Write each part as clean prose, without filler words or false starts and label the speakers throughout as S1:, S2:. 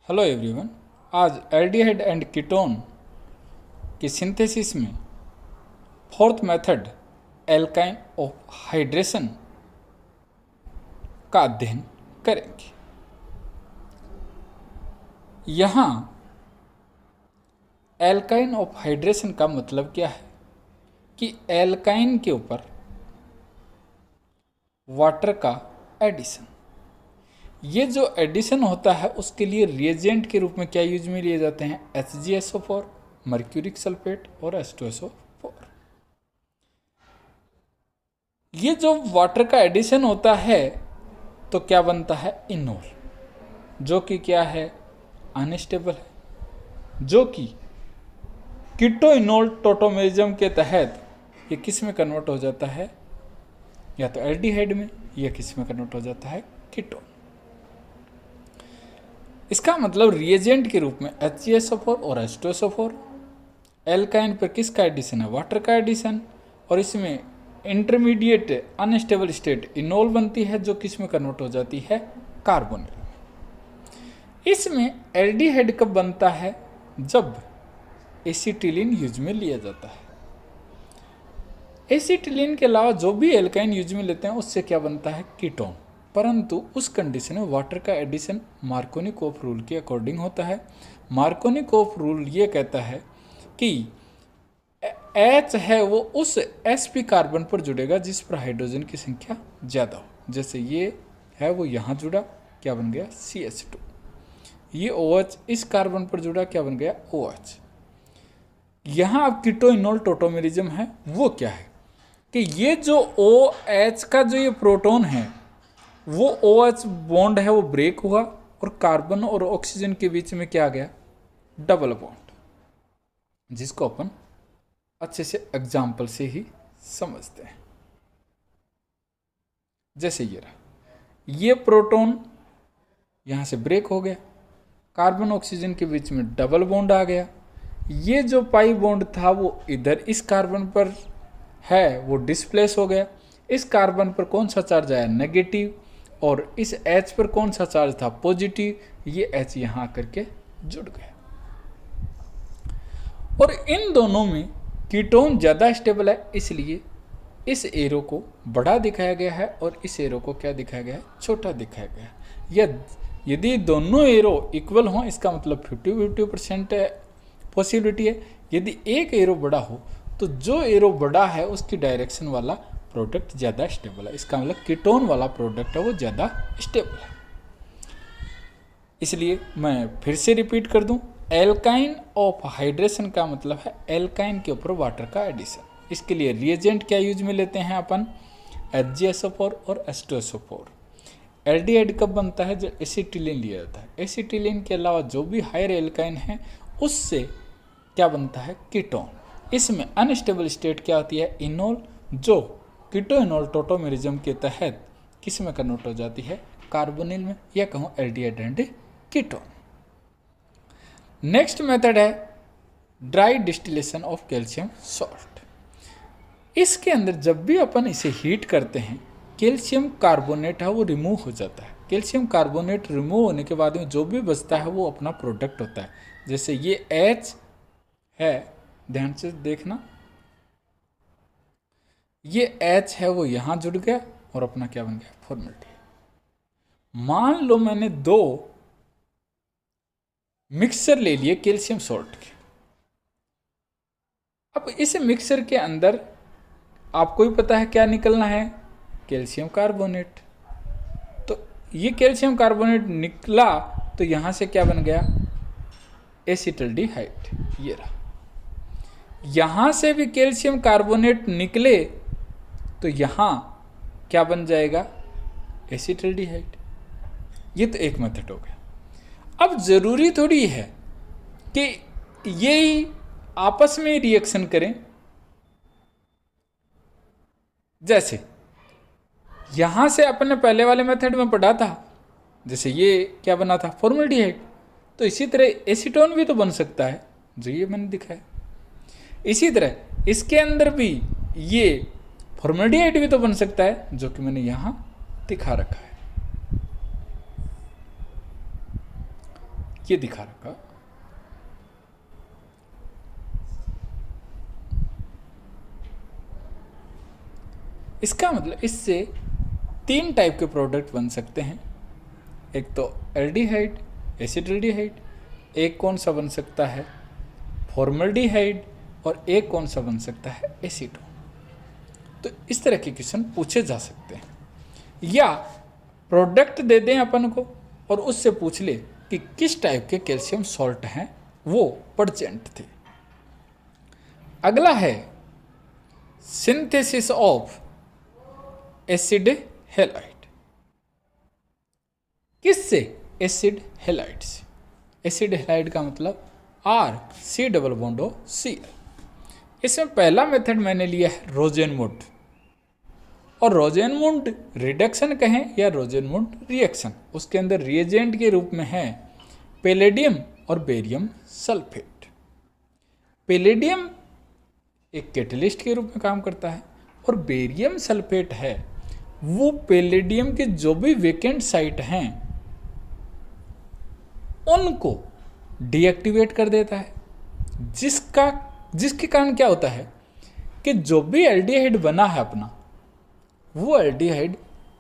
S1: Hello everyone. आज aldehyde and ketone की synthesis में fourth method alkyne of hydration का अध्ययन करेंगे। यहाँ एल्काइन ऑफ हाइड्रेशन का मतलब क्या है कि एल्काइन के ऊपर वाटर का एडिशन। ये जो एडिशन होता है उसके लिए रिएजेंट के रूप में क्या यूज में लिए जाते हैं? HgSO4, मर्क्यूरिक सल्फेट और H2SO4। ये जो वाटर का एडिशन होता है तो क्या बनता है? इनोल, जो कि क्या है? अनस्टेबल है, जो कि कीटोइनोल टोटोमेरिज्म के तहत ये किस में कन्वर्ट हो जाता है? या तो एल्डिहाइड में, या किस में कन्वर्ट हो जाता है? कीटोन। इसका मतलब रिएजेंट के रूप में HgSO4 और H2SO4। एल्काइन पर किसका एडिशन है? वाटर का एडिशन। और इसमें इंटरमीडिएट अनस्टेबल स्टेट इनोल बनती है, जो किस में कन्वर्ट हो जाती है? कार्बोनिल में। इसमें एल्डिहाइड कब बनता है? जब एसिटिलीन यूज में लिया जाता है। एसिटिलीन के अलावा जो भी एल्काइन यूज में लेते हैं उससे क्या बनता है? कीटोन। परंतु उस कंडीशन में वाटर का एडिशन मार्कोनिकोफ रूल के अकॉर्डिंग होता है। मार्कोनिकोफ रूल ये कहता है कि H है वो उस sp कार्बन पर जुड़ेगा जिस पर हाइड्रोजन की संख्या ज़्यादा हो। जैसे ये है वो यहाँ जुड़ा, क्या बन गया? CH2। ये OH इस कार्बन पर जुड़ा, क्या बन गया? OH। यहाँ अब कीटोइनोल टोटोमेरिज्म है वो क्या है कि ये जो OH का जो ये प्रोटॉन है वो OH बॉन्ड है वो ब्रेक हुआ और कार्बन और ऑक्सीजन के बीच में क्या आ गया? डबल बॉन्ड, जिसको अपन अच्छे से एग्जाम्पल से ही समझते हैं। जैसे ये रहा, ये प्रोटॉन यहाँ से ब्रेक हो गया, कार्बन ऑक्सीजन के बीच में डबल बॉन्ड आ गया। ये जो पाई बॉन्ड था वो इधर इस कार्बन पर है वो डिस्प्लेस हो गया। इस कार्बन पर कौन सा चार्ज आया? नेगेटिव। और इस H पर कौन सा चार्ज था? पॉजिटिव। ये H यहाँ आकर के जुड़ गया। और इन दोनों में कीटोन ज़्यादा स्टेबल है, इसलिए इस एरो को बड़ा दिखाया गया है और इस एरो को क्या दिखाया गया है? छोटा दिखाया गया है। यदि दोनों एरो इक्वल हों इसका मतलब 50-50% पॉसिबिलिटी है। यदि एक एरो बड़ा हो तो जो एरो बड़ा है उसकी डायरेक्शन वाला प्रोडक्ट ज़्यादा स्टेबल है। इसका मतलब कीटोन वाला प्रोडक्ट है वो ज़्यादा स्टेबल है। इसलिए मैं फिर से रिपीट कर दूं, एल्काइन ऑफ हाइड्रेशन का मतलब है एल्काइन के ऊपर वाटर का एडिशन। इसके लिए रिएजेंट क्या यूज में लेते हैं अपन? HgSO4 और H2SO4। एल्डिहाइड कब बनता है? जब एसिटिलीन लिया जाता है। एसिटिलीन के अलावा जो भी हायर एल्काइन है उससे क्या बनता है? कीटोन। इसमें अनस्टेबल स्टेट क्या होती है? इनोल, जो कीटोइनोल टोटोमेरिज्म के तहत किस में कन्वर्ट हो जाती है? कार्बोनिल में, या कहूँ aldehyde and ketone. Next method है dry distillation of calcium salt. इसके अंदर जब भी अपन इसे हीट करते हैं कैल्शियम कार्बोनेट है वो रिमूव हो जाता है। कैल्शियम कार्बोनेट रिमूव होने के बाद में जो भी बचता है वो अपना प्रोडक्ट होता है। जैसे ये H है, ध्यान से देखना, ये H है वो यहाँ जुड़ गया और अपना क्या बन गया? फॉर्मेलिटी। मान लो मैंने दो मिक्सचर ले लिए कैल्शियम सॉल्ट के। अब इस मिक्सचर के अंदर आपको ही पता है क्या निकलना है? Calcium carbonate. तो ये कैल्शियम कार्बोनेट निकला तो यहाँ से क्या बन गया? एसिटल्डिहाइड। ये रहा। यहाँ से भी कैल्शियम कार्बोनेट निकले तो यहाँ क्या बन जाएगा? एसिटल्डिहाइड। ये तो एक मेथड हो गया। अब जरूरी थोड़ी है कि ये आपस में रिएक्शन करें। जैसे यहां से अपन ने पहले वाले मेथड में पढ़ा था, जैसे ये क्या बना था? फॉर्मल्डिहाइड। तो इसी तरह एसीटोन भी तो बन सकता है, जो ये मैंने दिखाया। इसी तरह इसके अंदर भी ये फॉर्मल्डिहाइड भी तो बन सकता है, जो कि मैंने यहां दिखा रखा है। ये दिखा रखा। इसका मतलब इससे 3 टाइप के प्रोडक्ट बन सकते हैं। एक तो एल्डिहाइड, एसिडल्डिहाइड, एक कौन सा बन सकता है फॉर्मल्डिहाइड, और एक कौन सा बन सकता है एसीटोन। तो इस तरह के क्वेश्चन पूछे जा सकते हैं, या प्रोडक्ट दे दें अपन को और उससे पूछ ले कि किस टाइप के कैल्शियम सॉल्ट हैं वो प्रेजेंट थे। अगला है सिंथेसिस ऑफ एसिड हैलाइड। किससे? एसिड हैलाइड से। एसिड हैलाइड का मतलब RC+CL। इसमें पहला मेथड मैंने लिया है रोजेनमुड, और रोजेनमुड रिडक्शन कहें या रोजेनमुड रिएक्शन, उसके अंदर रिएजेंट के रूप में है पैलेडियम और बेरियम सल्फेट। पैलेडियम एक कैटलिस्ट के रूप में काम करता है, और बेरियम सल्फेट है वो पैलेडियम के जो भी वेकेंट साइट हैं उनको डीएक्टिवेट कर देता है, जिसके कारण क्या होता है कि जो भी एल्डिहाइड बना है अपना, वो एल्डिहाइड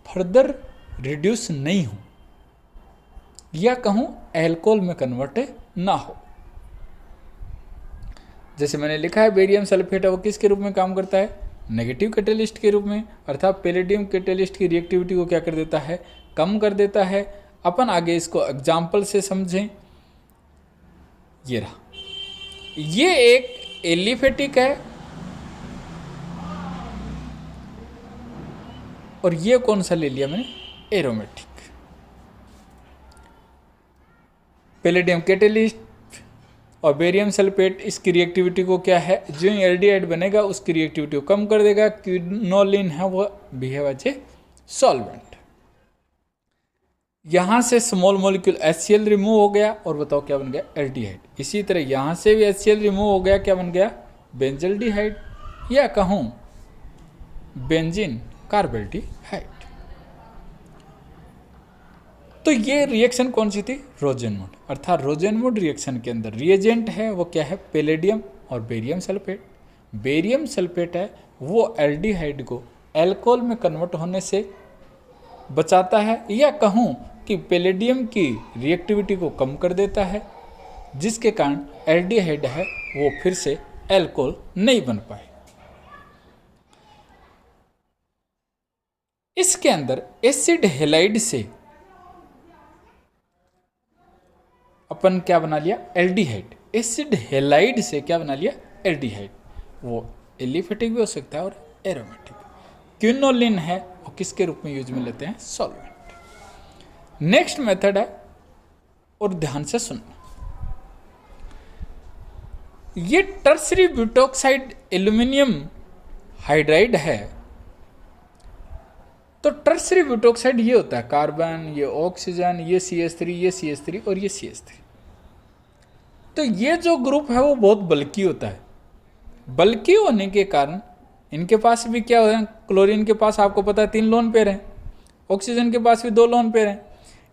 S1: फर्दर रिड्यूस नहीं हो, या कहूं एल्कोहल में कन्वर्ट ना हो। जैसे मैंने लिखा है बेरियम सल्फेट है वो किसके रूप में काम करता है? नेगेटिव कैटेलिस्ट के रूप में, अर्थात पैलेडियम कैटेलिस्ट की रिएक्टिविटी को क्या कर देता है? कम कर देता है। अपन आगे इसको एग्जाम्पल से समझें। ये रहा, ये एक एलिफेटिक है, और ये कौन सा ले लिया मैंने? एरोमेटिक। पैलेडियम कैटेलिस्ट और बेरियम सल्फेट, इसकी रिएक्टिविटी को क्या है? जो एल्डिहाइड बनेगा उसकी रिएक्टिविटी को कम कर देगा। क्विनोलिन है वो बिहेव एज ए सॉल्वेंट। यहां से स्मॉल मॉलिक्यूल HCl रिमूव हो गया, और बताओ क्या बन गया? एल्डिहाइड। इसी तरह यहां से भी HCl रिमूव हो गया, क्या बन गया? बेंजल्डिहाइड, या कहूं बेंजीन कार्बल्डिहाइड। तो ये रिएक्शन कौन सी थी? रोजेनमुड। अर्थात रोजेनमुड रिएक्शन के अंदर रिएजेंट है वो क्या है? पैलेडियम और बेरियम सल्फेट। बेरियम सल्फेट है वो एल्डिहाइड को एल्कोहल में कन्वर्ट होने से बचाता है, या कहूं कि पैलेडियम की रिएक्टिविटी को कम कर देता है, जिसके कारण एल्डिहाइड है वो फिर से एल्कोहल नहीं बन पाए। इसके अंदर एसिड हैलाइड से अपन क्या बना लिया? एल्डिहाइड। एसिड हैलाइड से क्या बना लिया? एल्डिहाइड। वो एलिफेटिक भी हो सकता है और एरोमेटिक। क्विनोलिन है वो किसके रूप में यूज में लेते हैं? सॉल्वेंट। नेक्स्ट मेथड है, और ध्यान से सुनना, ये टर्सरी ब्यूटॉक्साइड एल्यूमिनियम हाइड्राइड है। तो टर्सरी ब्यूटॉक्साइड ये होता है कार्बन, ये ऑक्सीजन, ये CH3, ये CH3 और ये CH3। तो ये जो ग्रुप है वो बहुत बल्की होता है। बल्की होने के कारण इनके पास भी क्या होता है? क्लोरीन के पास आपको पता है 3 लोन पेयर हैं, ऑक्सीजन के पास भी 2 लोन पेयर हैं।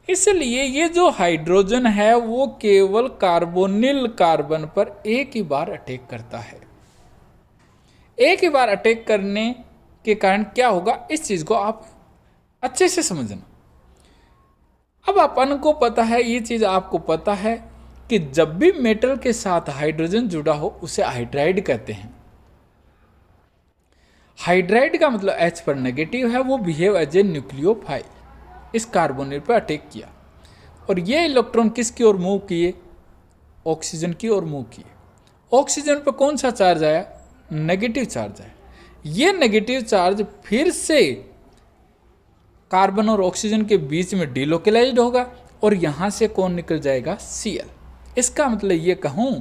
S1: इसलिए ये जो हाइड्रोजन है वो केवल कार्बोनिल कार्बन पर एक ही बार अटैक करता है। एक ही बार अटैक करने के कारण क्या होगा, इस चीज को आप अच्छे से समझना। अब अपन को पता है, ये चीज आपको पता है कि जब भी मेटल के साथ हाइड्रोजन जुड़ा हो उसे हाइड्राइड कहते हैं। हाइड्राइड का मतलब H पर नेगेटिव है, वो बिहेव एज ए न्यूक्लियोफाइल। इस कार्बोनिल पर अटैक किया और ये इलेक्ट्रॉन किसकी ओर मूव किए? ऑक्सीजन की ओर मूव किए। ऑक्सीजन पर कौन सा चार्ज आया? नेगेटिव चार्ज आया। ये नेगेटिव चार्ज फिर से कार्बन और ऑक्सीजन के बीच में डिलोकलाइज्ड होगा और यहां से कौन निकल जाएगा? Cl। इसका मतलब ये कहूं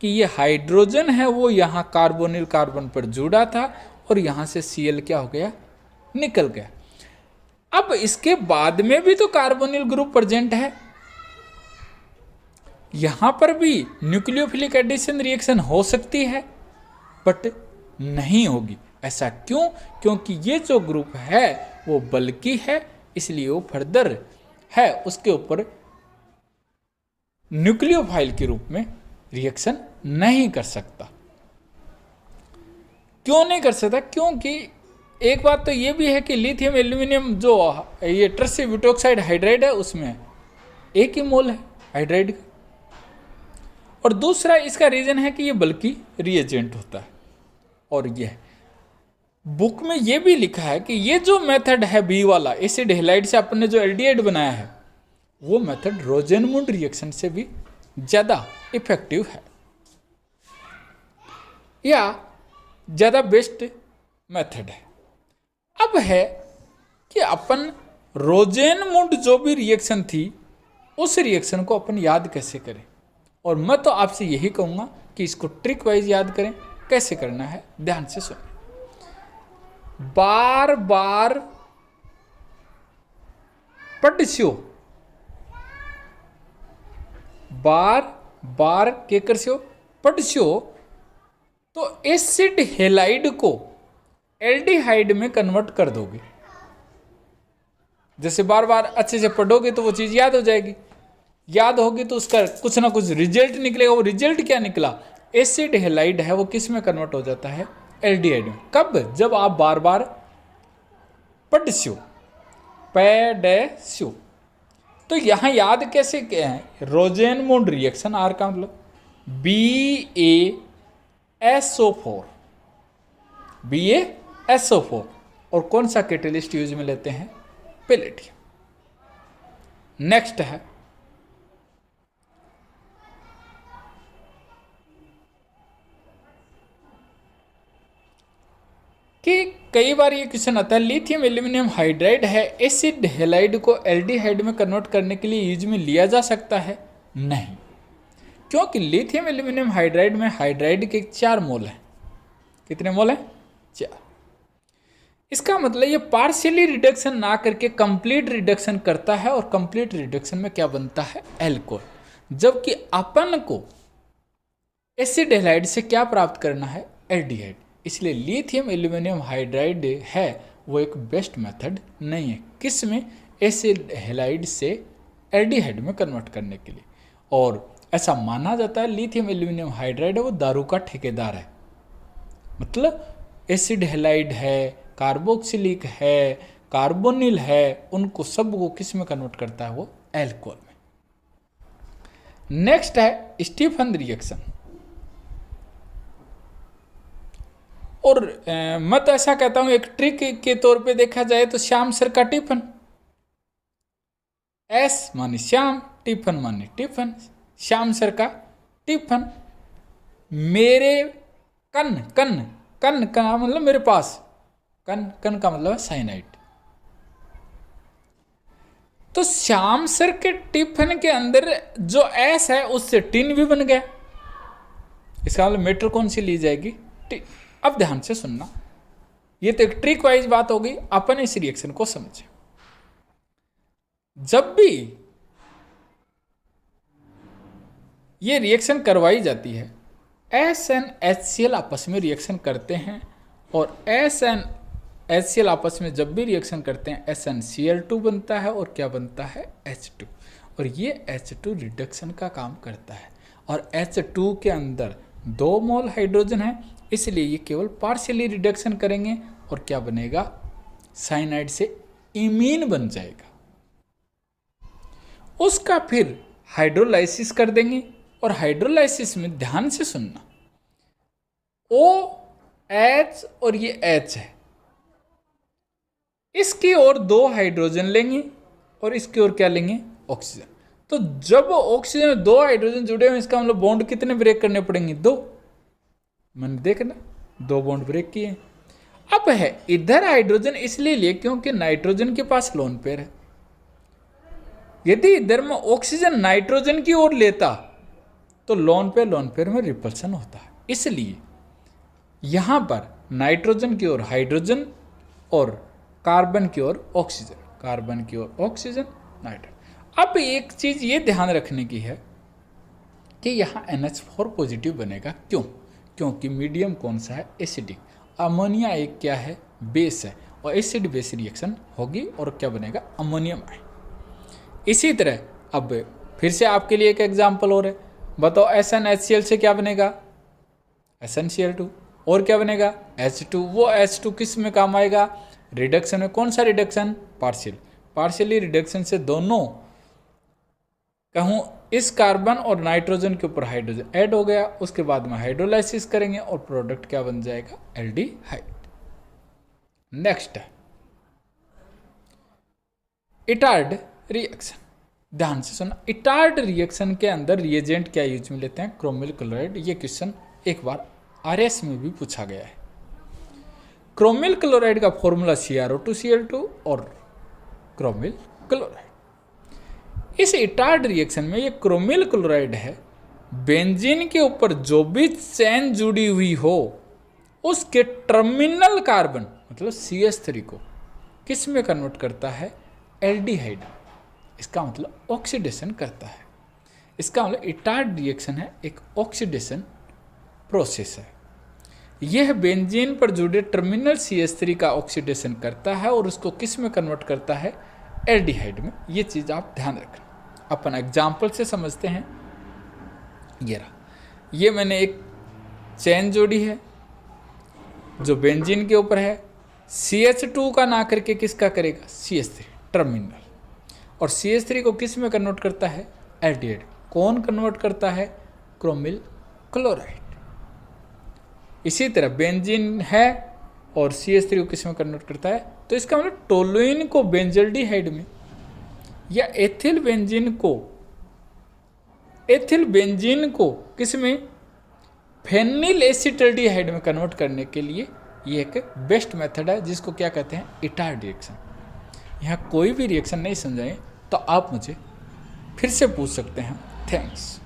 S1: कि ये हाइड्रोजन है वो यहाँ कार्बोनिल कार्बन पर जुड़ा था और यहां से Cl क्या हो गया? निकल गया। अब इसके बाद में भी तो कार्बोनिल ग्रुप प्रेजेंट है, यहां पर भी न्यूक्लियोफिलिक एडिशन रिएक्शन हो सकती है बट नहीं होगी। ऐसा क्यों? क्योंकि ये जो ग्रुप है वो बल्कि है, इसलिए वो फर्दर है उसके ऊपर न्यूक्लियोफाइल के रूप में रिएक्शन नहीं कर सकता। क्यों नहीं कर सकता? क्योंकि एक बात तो ये भी है कि लिथियम एल्यूमिनियम जो ये ट्रसी ब्यूटोक्साइड हाइड्राइड है उसमें एक ही मोल है हाइड्राइड का, और दूसरा इसका रीजन है कि ये बल्कि रिएजेंट होता है। और यह बुक में ये भी लिखा है कि ये जो मेथड है बी वाला एसिड हेलाइड से अपन ने जो एल्डिहाइड बनाया है, वो मेथड रोजेनमुंड रिएक्शन से भी ज़्यादा इफेक्टिव है या ज़्यादा बेस्ट मेथड है। अब है कि अपन रोजेनमुंड जो भी रिएक्शन थी उस रिएक्शन को अपन याद कैसे करें, और मैं तो आपसे यही कहूँगा कि इसको ट्रिक वाइज याद करें। कैसे करना है ध्यान से सुनें। बार बार पढ़ियो, बार बार क्या करसियो पढ़ियो, तो एसिड हेलाइड को एल्डिहाइड में कन्वर्ट कर दोगे। जैसे बार बार अच्छे से पढ़ोगे तो वो चीज़ याद हो जाएगी, याद होगी तो उसका कुछ ना कुछ रिजल्ट निकलेगा। वो रिजल्ट क्या निकला? एसिड हेलाइड है वो किस में कन्वर्ट हो जाता है? एल्डिहाइड में। कब? जब आप बार बार पढ़ियो, पैडेस्यो। तो यहाँ याद कैसे क्या है? रोजेनमुंड रिएक्शन, आर का मतलब BaSO4, BaSO4। और कौन सा कैटेलिस्ट यूज में लेते हैं? पैलेडियम। नेक्स्ट है कि कई बार ये क्वेश्चन आता है लिथियम एल्यूमिनियम हाइड्राइड है, एसिड हेलाइड को एल्डिहाइड में कन्वर्ट करने के लिए यूज में लिया जा सकता है? नहीं, क्योंकि लिथियम एल्यूमिनियम हाइड्राइड में हाइड्राइड के 4 मोल हैं। कितने मोल हैं? 4। इसका मतलब ये पार्शियली रिडक्शन ना करके कंप्लीट रिडक्शन करता है, और कंप्लीट रिडक्शन में क्या बनता है? एल्कोहल। जबकि अपन को एसिड हेलाइड से क्या प्राप्त करना है? एल्डिहाइड। इसलिए लिथियम एल्यूमिनियम हाइड्राइड है वो एक बेस्ट मेथड नहीं है। किस में? एसिड हेलाइड से एल्डिहाइड में कन्वर्ट करने के लिए। और ऐसा माना जाता है लिथियम एल्यूमिनियम हाइड्राइड है वो दारू का ठेकेदार है। मतलब एसिड हेलाइड है, कार्बोक्सिलिक है, कार्बोनिल है, उनको सबको किस में कन्वर्ट करता है? वो एल्कोहल में। नेक्स्ट है स्टीफन रिएक्शन। और मैं तो ऐसा कहता हूं एक ट्रिक के तौर पे देखा जाए तो श्याम सर का टिफन, एस माने श्याम, टिफन माने टिफन, श्याम सर का टिफन। मेरे कन कन कन का मतलब मेरे पास, कन कन का मतलब है साइनाइड। तो श्याम सर के टिफिन के अंदर जो एस है उससे टिन भी बन गया। इसका मतलब मेटर कौन सी ली जाएगी? टिन। अब ध्यान से सुनना, ये तो एक ट्रिक वाइज बात हो गई, अपन इस रिएक्शन को समझे। जब भी ये रिएक्शन करवाई जाती है, SnHCl आपस में रिएक्शन करते हैं, और SnHCl आपस में जब भी रिएक्शन करते हैं SnCl2 बनता है, और क्या बनता है? H2। और ये H2 रिडक्शन का काम करता है, और H2 के अंदर 2 मोल हाइड्रोजन है, इसलिए ये केवल पार्शियली रिडक्शन करेंगे, और क्या बनेगा? साइनाइड से इमीन बन जाएगा। उसका फिर हाइड्रोलाइसिस कर देंगे, और हाइड्रोलाइसिस में ध्यान से सुनना, OH और ये H है, इसकी ओर 2 हाइड्रोजन लेंगे, और इसकी ओर क्या लेंगे? ऑक्सीजन। तो जब ऑक्सीजन में 2 हाइड्रोजन जुड़े हुए, इसका मतलब बॉन्ड कितने ब्रेक करने पड़ेंगे? 2। मैंने देखना 2 बॉन्ड ब्रेक किए। अब है इधर हाइड्रोजन इसलिए लिए क्योंकि नाइट्रोजन के पास लोन पेयर है। यदि इधर में ऑक्सीजन नाइट्रोजन की ओर लेता तो लोन पेयर में रिपल्सन होता है, इसलिए यहां पर नाइट्रोजन की ओर हाइड्रोजन और कार्बन की ओर ऑक्सीजन, कार्बन की ओर ऑक्सीजन, नाइट्रोजन। अब एक चीज ये ध्यान रखने की है कि यहाँ NH4 पॉजिटिव बनेगा। क्यों? क्योंकि मीडियम कौन सा है? एसिडिक। अमोनिया एक क्या है? बेस है, और एसिड बेस रिएक्शन होगी, और क्या बनेगा? Ammonium ion. इसी तरह अब फिर से आपके लिए एक एग्जाम्पल और है, बताओ SnHCl से क्या बनेगा, SnCl2। और क्या बनेगा, H2। वो H2 किस में काम आएगा, रिडक्शन में। कौन सा रिडक्शन, पार्शियली रिडक्शन से दोनों कहूँ इस कार्बन और नाइट्रोजन के ऊपर हाइड्रोजन ऐड हो गया, उसके बाद में हाइड्रोलाइसिस करेंगे और प्रोडक्ट क्या बन जाएगा, एल्डिहाइड। नेक्स्ट है इटार्ड रिएक्शन। ध्यान से सुना, इटार्ड रिएक्शन के अंदर रिएजेंट क्या यूज में लेते हैं, क्रोमिल क्लोराइड। ये क्वेश्चन एक बार RS में भी पूछा गया है। क्रोमिल क्लोराइड का फॉर्मूला CrO2Cl2 और क्रोमिल क्लोराइड। इस इटार्ड रिएक्शन में ये क्रोमिल क्लोराइड है, बेंजीन के ऊपर जो भी चेन जुड़ी हुई हो उसके टर्मिनल कार्बन मतलब CH3 को किस में कन्वर्ट करता है, एल्डिहाइड। इसका मतलब ऑक्सीडेशन करता है। इसका मतलब इटार्ड रिएक्शन है, एक ऑक्सीडेशन प्रोसेस है। यह बेंजीन पर जुड़े टर्मिनल CH3 का ऑक्सीडेशन करता है और उसको किस में कन्वर्ट करता है, एल्डिहाइड में। ये चीज़ आप ध्यान रखना। अपन एग्जाम्पल से समझते हैं। ये रहा, ये मैंने एक चेन जोड़ी है जो बेंजीन के ऊपर है, CH2 का ना करके किसका करेगा, CH3 टर्मिनल, और CH3 को किस में कन्वर्ट करता है, एल्डिहाइड। कौन कन्वर्ट करता है, क्रोमिल क्लोराइड। इसी तरह बेंजीन है और CH3 को किस में कन्वर्ट करता है, तो इसका मतलब टोलुइन को बेंजल्डिहाइड में या एथिल बेंजीन को किस में, फेनिल एसिटल्डिहाइड में कन्वर्ट करने के लिए ये एक बेस्ट मेथड है, जिसको क्या कहते हैं, इटार्ड रिएक्शन। यहाँ कोई भी रिएक्शन नहीं समझाएं तो आप मुझे फिर से पूछ सकते हैं। थैंक्स।